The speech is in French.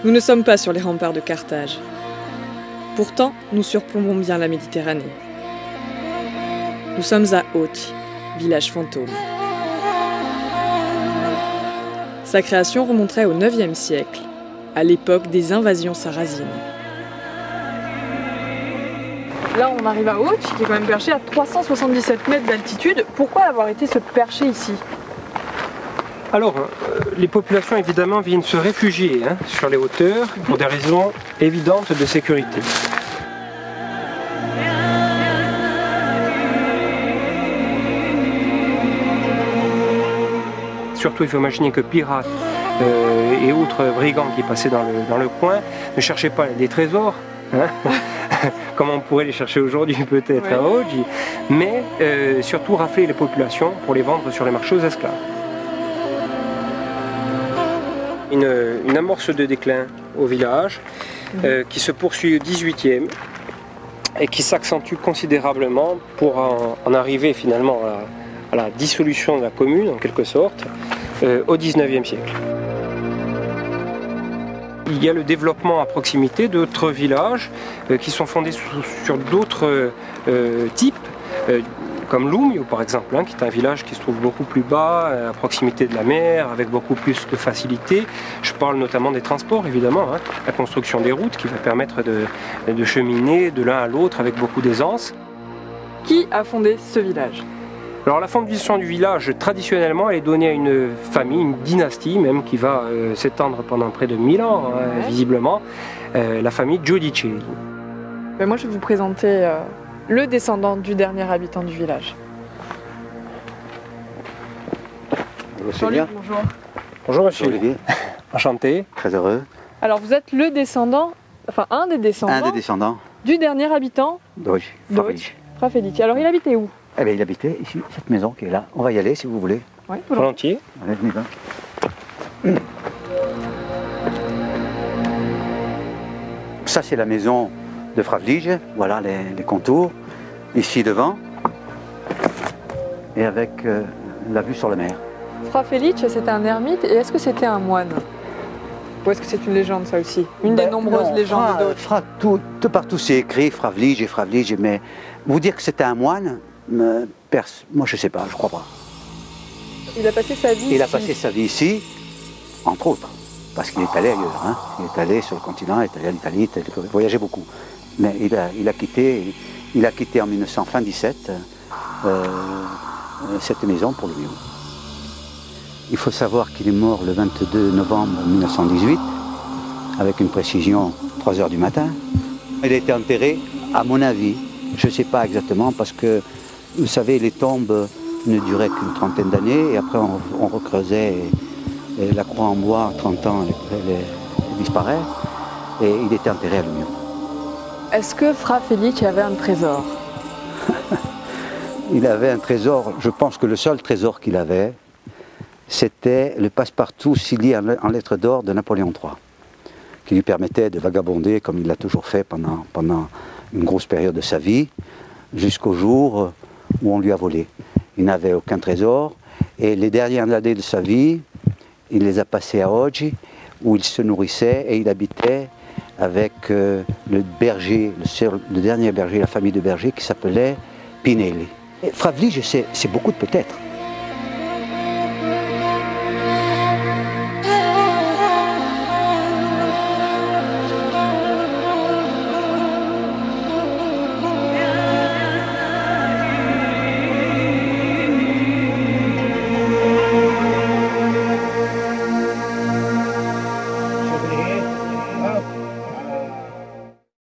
Nous ne sommes pas sur les remparts de Carthage. Pourtant, nous surplombons bien la Méditerranée. Nous sommes à Ochi, village fantôme. Sa création remonterait au IXe siècle, à l'époque des invasions sarrasines. Là, on arrive à Ochi, qui est quand même perché à 377 mètres d'altitude. Pourquoi avoir été se percher ici? Alors, les populations évidemment viennent se réfugier sur les hauteurs pour des raisons évidentes de sécurité. Surtout, il faut imaginer que pirates et autres brigands qui passaient dans le coin ne cherchaient pas des trésors, comme on pourrait les chercher aujourd'hui peut-être à Ochi, mais surtout rafler les populations pour les vendre sur les marchés aux esclaves. Une amorce de déclin au village qui se poursuit au XVIIIe et qui s'accentue considérablement pour en arriver finalement à la dissolution de la commune en quelque sorte au XIXe siècle. Il y a le développement à proximité d'autres villages qui sont fondés sur d'autres types, comme Lumio par exemple, qui est un village qui se trouve beaucoup plus bas, à proximité de la mer, avec beaucoup plus de facilité. Je parle notamment des transports évidemment, la construction des routes qui va permettre de cheminer de l'un à l'autre avec beaucoup d'aisance. Qui a fondé ce village? Alors la fondation du village, traditionnellement, elle est donnée à une famille, une dynastie même, qui va s'étendre pendant près de 1000 ans, visiblement, la famille Giudicelli. Moi je vais vous présenter le descendant du dernier habitant du village. Bonjour. Bonjour. Bonjour monsieur. Olivier. Enchanté. Très heureux. Alors vous êtes le descendant, enfin un des descendants du dernier habitant d'Ochi. Fra Felice. Alors il habitait où? Eh bien, il habitait ici, cette maison qui est là. On va y aller si vous voulez. Oui, volontiers. Allez, venez là. Ça, c'est la maison de Fra Felice. Voilà les contours. Ici devant. Et avec la vue sur la mer. Fra Felice, c'était un ermite. Et est-ce que c'était un moine? Ou est-ce que c'est une légende, ça aussi? Une des nombreuses légendes d'Ochi. Tout partout, c'est écrit Fra Felice, mais vous dire que c'était un moine, moi je sais pas, je crois pas. Il a passé sa vie ici. Il a passé sa vie ici, entre autres, parce qu'il est allé ailleurs. Il est allé sur le continent, il est allé en Italie, il a voyagé beaucoup. Mais il a quitté en 1917 cette maison pour le mieux. Il faut savoir qu'il est mort le 22 novembre 1918, avec une précision 3 h du matin. Il a été enterré, à mon avis, je ne sais pas exactement, parce que, vous savez, les tombes ne duraient qu'une trentaine d'années, et après on recreusait, et la croix en bois, 30 ans, elle disparaît, et il était enterré à Lumio. Est-ce que Fra Felice avait un trésor? Il avait un trésor, je pense que le seul trésor qu'il avait, c'était le passe-partout scellé en lettres d'or de Napoléon III, qui lui permettait de vagabonder comme il l'a toujours fait pendant une grosse période de sa vie, jusqu'au jour où on lui a volé. Il n'avait aucun trésor, et les dernières années de sa vie, il les a passées à Ochi, où il se nourrissait et il habitait avec le berger, le dernier berger, la famille de bergers qui s'appelait Pinelli. Fra Felice, c'est beaucoup de peut-être.